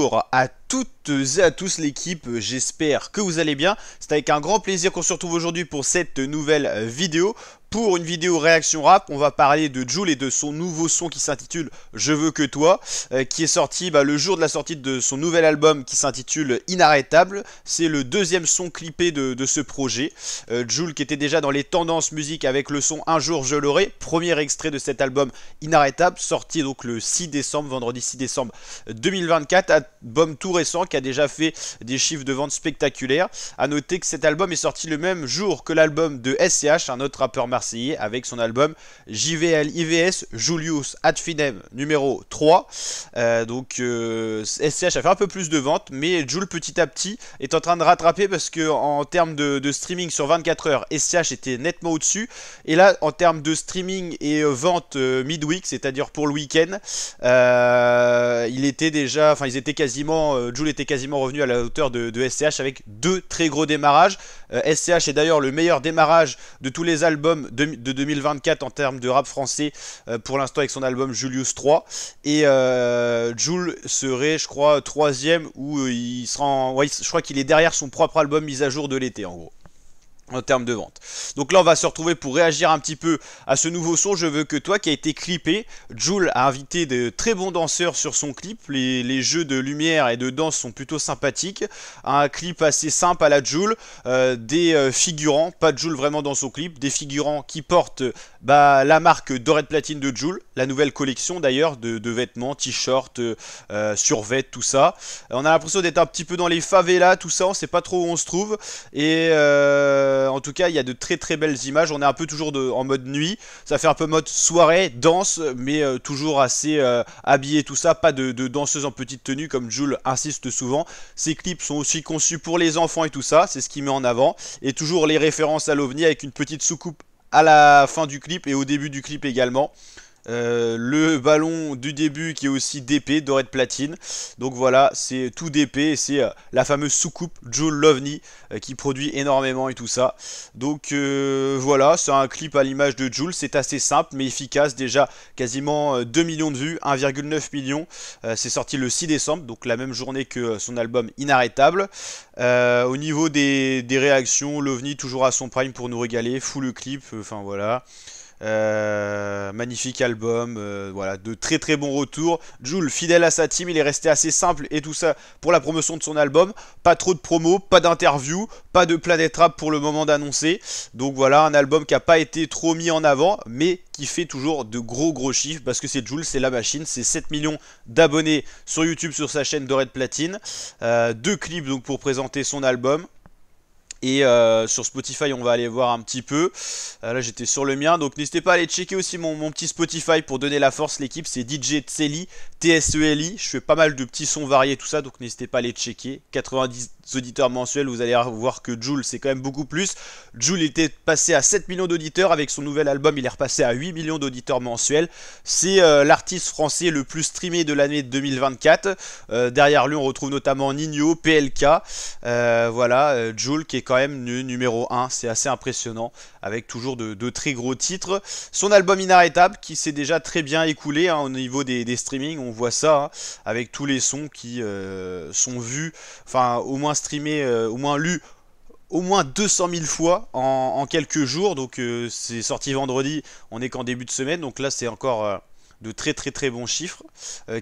Bonjour à toutes et à tous l'équipe, j'espère que vous allez bien. C'est avec un grand plaisir qu'on se retrouve aujourd'hui pour cette nouvelle vidéo. Pour une vidéo réaction rap, on va parler de Jul et de son nouveau son qui s'intitule Je veux que toi, qui est sorti le jour de la sortie de son nouvel album qui s'intitule Inarrêtable. C'est le deuxième son clippé de ce projet. Jul qui était déjà dans les tendances musique avec le son Un jour je l'aurai, premier extrait de cet album Inarrêtable, sorti donc le 6 décembre, vendredi 6 décembre 2024, album tout récent qui a déjà fait des chiffres de vente spectaculaires. A noter que cet album est sorti le même jour que l'album de SCH, un autre rappeur marseillais, avec son album JVL IVS Julius Ad Finem numéro 3. SCH a fait un peu plus de ventes, mais Jul petit à petit est en train de rattraper parce que en termes de streaming sur 24 heures, SCH était nettement au-dessus. Et là, en termes de streaming et vente midweek, c'est-à-dire pour le week-end, ils étaient quasiment, Jul était quasiment revenu à la hauteur de SCH avec deux très gros démarrages. SCH est d'ailleurs le meilleur démarrage de tous les albums de 2024 en termes de rap français pour l'instant avec son album Julius 3. Et Jul serait, je crois, troisième ou il sera je crois qu'il est derrière son propre album mise à jour de l'été en gros, en termes de vente. Donc là on va se retrouver pour réagir un petit peu à ce nouveau son Je veux que toi qui a été clippé. Jul a invité de très bons danseurs sur son clip, les jeux de lumière et de danse sont plutôt sympathiques. Un clip assez simple à la Jul, des figurants, pas de Jul vraiment dans son clip, des figurants qui portent la marque Dorette Platine de Jul, la nouvelle collection d'ailleurs de vêtements, t-shirts, survêt, tout ça. On a l'impression d'être un petit peu dans les favelas, tout ça, on sait pas trop où on se trouve. Et en tout cas il y a de très très belles images. On est un peu toujours en mode nuit, ça fait un peu mode soirée, danse, mais toujours assez habillé, tout ça. Pas de danseuse en petite tenue comme Jul insiste souvent. Ces clips sont aussi conçus pour les enfants et tout ça, c'est ce qu'il met en avant. Et toujours les références à l'OVNI avec une petite soucoupe à la fin du clip et au début du clip également. Le ballon du début qui est aussi DP, Dorette Platine. Donc voilà, c'est tout DP et c'est la fameuse soucoupe Jul l'OVNI qui produit énormément et tout ça. Donc voilà, c'est un clip à l'image de Jul, c'est assez simple mais efficace. Déjà quasiment 2 millions de vues, 1,9 million. C'est sorti le 6 décembre, donc la même journée que son album Inarrêtable. Au niveau des réactions, l'OVNI toujours à son prime pour nous régaler, fou le clip, enfin voilà. Magnifique album, voilà, de très très bons retours. Jul fidèle à sa team, il est resté assez simple et tout ça pour la promotion de son album. Pas trop de promos, pas d'interview, pas de Planète Rap pour le moment d'annoncer. Donc voilà, un album qui n'a pas été trop mis en avant, mais qui fait toujours de gros chiffres parce que c'est Jul, c'est la machine. C'est 7 millions d'abonnés sur YouTube sur sa chaîne Dorette Platine. Deux clips donc pour présenter son album. Et sur Spotify on va aller voir un petit peu. Là j'étais sur le mien, donc n'hésitez pas à aller checker aussi mon petit Spotify pour donner la force. L'équipe c'est DJ Tseli, Tseli. Je fais pas mal de petits sons variés tout ça, donc n'hésitez pas à aller checker. 90 auditeurs mensuels, vous allez voir que Jul c'est quand même beaucoup plus. Jul était passé à 7 millions d'auditeurs, avec son nouvel album il est repassé à 8 millions d'auditeurs mensuels. C'est l'artiste français le plus streamé de l'année 2024. Derrière lui on retrouve notamment Nino, PLK. Voilà, Jul qui est quand même numéro 1, c'est assez impressionnant, avec toujours de très gros titres. Son album Inarrêtable qui s'est déjà très bien écoulé au niveau des streamings, on voit ça, avec tous les sons qui sont vus, enfin au moins streamés, au moins lus au moins 200 000 fois en quelques jours. Donc c'est sorti vendredi, on est qu'en début de semaine, donc là c'est encore de très bons chiffres.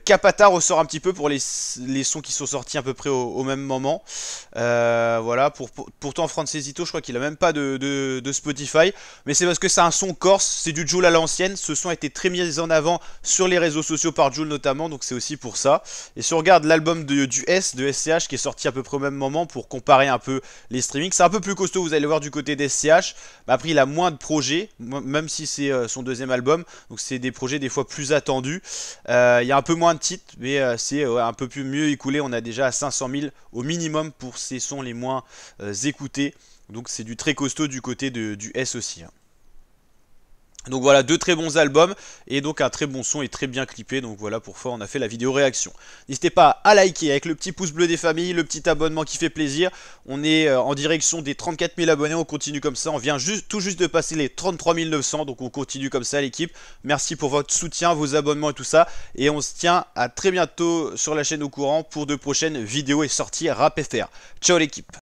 Capata ressort un petit peu pour les sons qui sont sortis à peu près au même moment. Voilà, pourtant Francesito je crois qu'il a même pas de Spotify, mais c'est parce que c'est un son corse, c'est du Jul à l'ancienne. Ce son a été très mis en avant sur les réseaux sociaux par Jul notamment, donc c'est aussi pour ça. Et si on regarde l'album de SCH qui est sorti à peu près au même moment, pour comparer un peu les streamings, c'est un peu plus costaud, vous allez voir du côté d'SCH. Après il a moins de projets, même si c'est son deuxième album, donc c'est des projets des fois plus attendu. Il y a un peu moins de titres, mais c'est un peu mieux écoulé. On a déjà 500 000 au minimum pour ces sons les moins écoutés. Donc c'est du très costaud du côté du S aussi. Donc voilà, deux très bons albums et donc un très bon son et très bien clippé. Donc voilà pourquoi on a fait la vidéo réaction. N'hésitez pas à liker avec le petit pouce bleu des familles, le petit abonnement qui fait plaisir. On est en direction des 34 000 abonnés, on continue comme ça. On vient tout juste de passer les 33 900, donc on continue comme ça l'équipe. Merci pour votre soutien, vos abonnements et tout ça. Et on se tient à très bientôt sur la chaîne au courant pour de prochaines vidéos et sorties Rap FR. Ciao l'équipe.